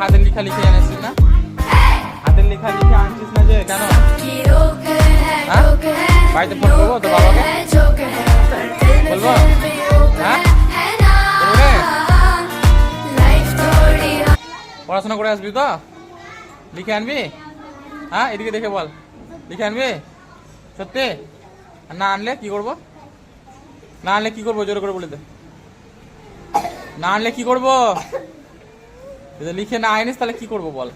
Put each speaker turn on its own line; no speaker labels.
হাতের লেখা লিখে আনিস না? হাতের লেখা লিখে আনছিস না যে কেন? হ্যাঁ, বাড়িতে ফোন করবো তো বাবাকে, বলবো? হ্যাঁ, পড়াশোনা করে আসবি তো? লিখে আনবি? হ্যাঁ, এদিকে দেখে বল, লিখে আনবি সত্যি? আর না আনলে কি করবো? না আনলে কি করবো জোরে করে বলে দে। না আনলে কি করবো? যদি লিখে না আনিস তাহলে কি করবো বল?